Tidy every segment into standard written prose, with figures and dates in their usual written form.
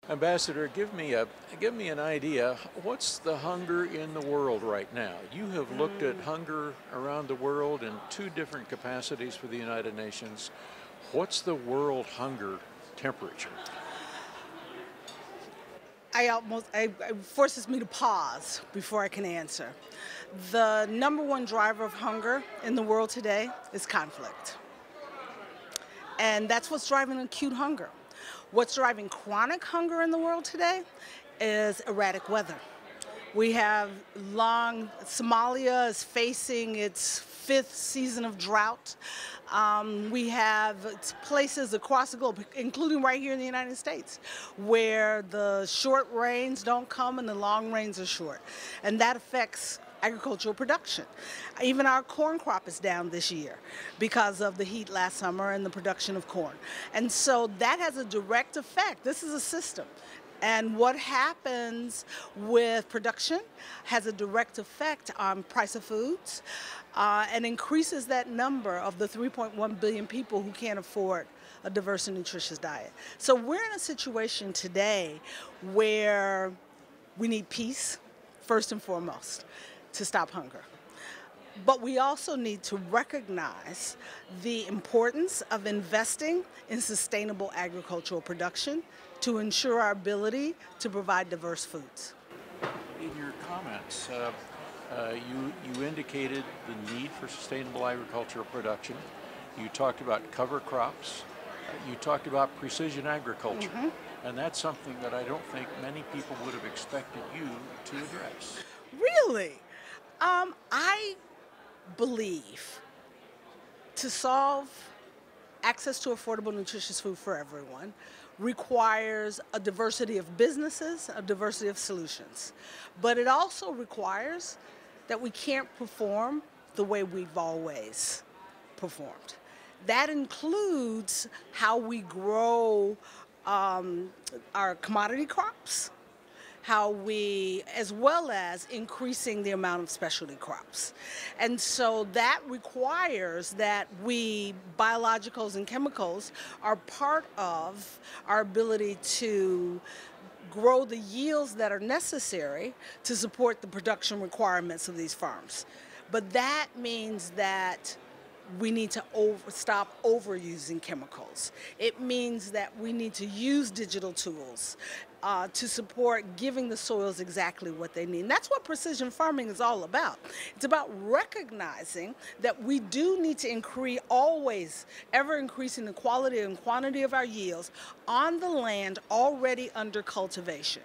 Ambassador, give me an idea. What's the hunger in the world right now? You have looked at hunger around the world in two different capacities for the United Nations. What's the world hunger temperature? It forces me to pause before I can answer. The number one driver of hunger in the world today is conflict. And that's what's driving acute hunger. What's driving chronic hunger in the world today is erratic weather. We have Somalia is facing its fifth season of drought. We have places across the globe, including right here in the United States, where the short rains don't come and the long rains are short. And that affects agricultural production. Even our corn crop is down this year because of the heat last summer and the production of corn. And so that has a direct effect. This is a system. And what happens with production has a direct effect on price of foods and increases that number of the 3.1 billion people who can't afford a diverse and nutritious diet. So we're in a situation today where we need peace, first and foremost, to stop hunger. But we also need to recognize the importance of investing in sustainable agricultural production to ensure our ability to provide diverse foods. In your comments, you indicated the need for sustainable agricultural production. You talked about cover crops. You talked about precision agriculture. And that's something that I don't think many people would have expected you to address. Really? I believe to solve access to affordable, nutritious food for everyone requires a diversity of businesses, a diversity of solutions. But it also requires that we can't perform the way we've always performed. That includes how we grow our commodity crops, as well as increasing the amount of specialty crops. And so that requires that biologicals and chemicals are part of our ability to grow the yields that are necessary to support the production requirements of these farms. But that means that we need to stop overusing chemicals. It means that we need to use digital tools to support giving the soils exactly what they need. And that's what precision farming is all about. It's about recognizing that we do need to always ever increasing the quality and quantity of our yields on the land already under cultivation.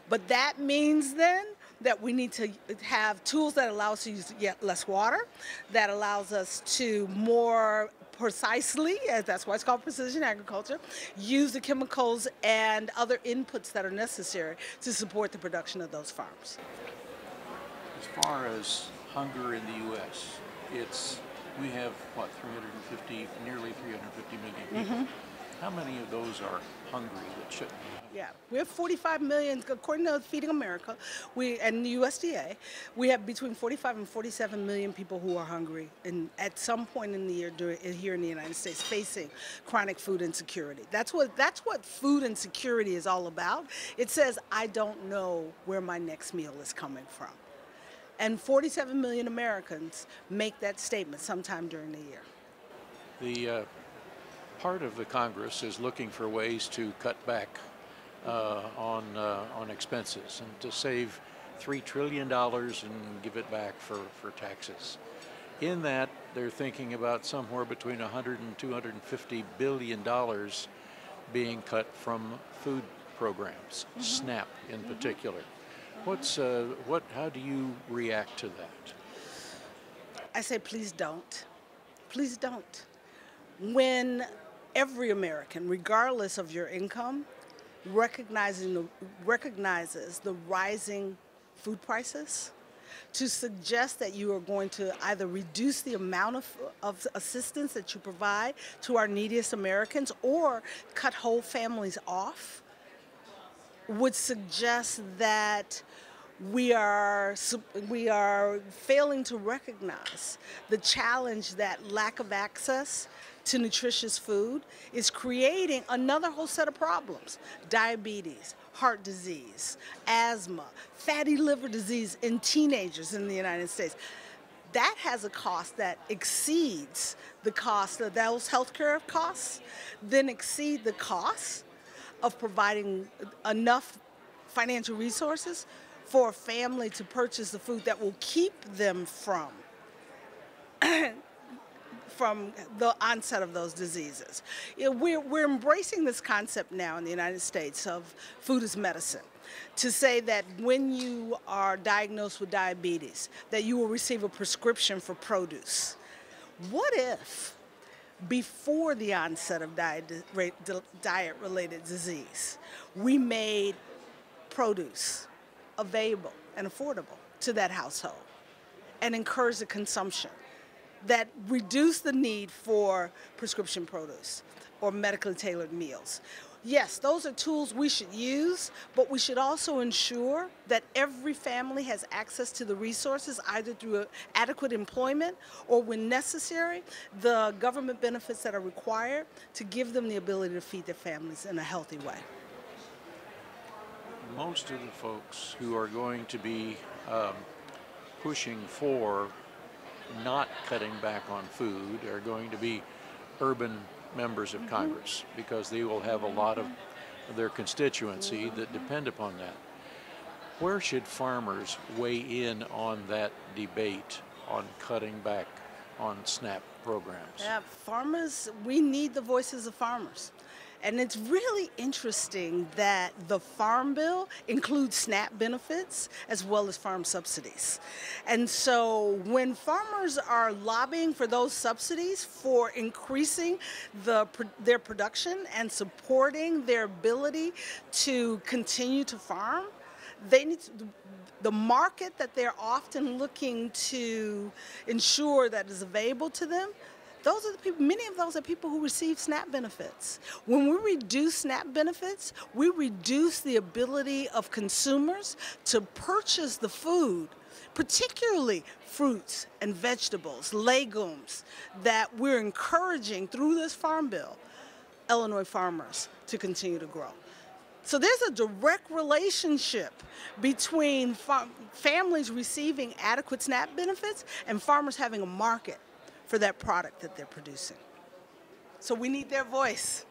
But that means then that we need to have tools that allow us to use less water, that allows us to more precisely, that's why it's called precision agriculture, use the chemicals and other inputs that are necessary to support the production of those farms. As far as hunger in the U.S., we have, nearly 350 million people. How many of those are hungry that shouldn't be hungry? Yeah, we have 45 million, according to Feeding America, and the USDA, we have between 45 and 47 million people who are hungry at some point in the year here in the United States facing chronic food insecurity. That's what food insecurity is all about. It says, I don't know where my next meal is coming from. And 47 million Americans make that statement sometime during the year. The part of the Congress is looking for ways to cut back on expenses and to save $3 trillion and give it back for taxes. In that, they're thinking about somewhere between $100 and $250 billion being cut from food programs, SNAP in particular. How do you react to that? I say, please don't. Please don't. When every American, regardless of your income, recognizes the rising food prices, to suggest that you are going to either reduce the amount of assistance that you provide to our neediest Americans or cut whole families off, would suggest that we are failing to recognize the challenge that lack of access to nutritious food is creating another whole set of problems: diabetes, heart disease, asthma, fatty liver disease in teenagers in the United States. That has a cost that exceeds the cost of those healthcare costs, then exceed the cost of providing enough financial resources for a family to purchase the food that will keep them from the onset of those diseases. We're embracing this concept now in the United States of food as medicine, to say that when you are diagnosed with diabetes, that you will receive a prescription for produce. What if, before the onset of diet-related disease, we made produce available and affordable to that household and encouraged the consumption that reduced the need for prescription produce or medically tailored meals? Yes, those are tools we should use, but we should also ensure that every family has access to the resources, either through adequate employment or, when necessary, the government benefits that are required to give them the ability to feed their families in a healthy way. Most of the folks who are going to be pushing for not cutting back on food are going to be urban members of Congress, because they will have a lot of their constituency that depend upon that. Where should farmers weigh in on that debate on cutting back on SNAP programs? Yeah, farmers, we need the voices of farmers. And it's really interesting that the Farm Bill includes SNAP benefits as well as farm subsidies. And so when farmers are lobbying for those subsidies, for increasing their production and supporting their ability to continue to farm, they need the market that they're often looking to ensure that is available to them. Those are the people, many of those are people who receive SNAP benefits. When we reduce SNAP benefits, we reduce the ability of consumers to purchase the food, particularly fruits and vegetables, legumes, that we're encouraging through this Farm Bill, Illinois farmers to continue to grow. So there's a direct relationship between families receiving adequate SNAP benefits and farmers having a market for that product that they're producing. So we need their voice.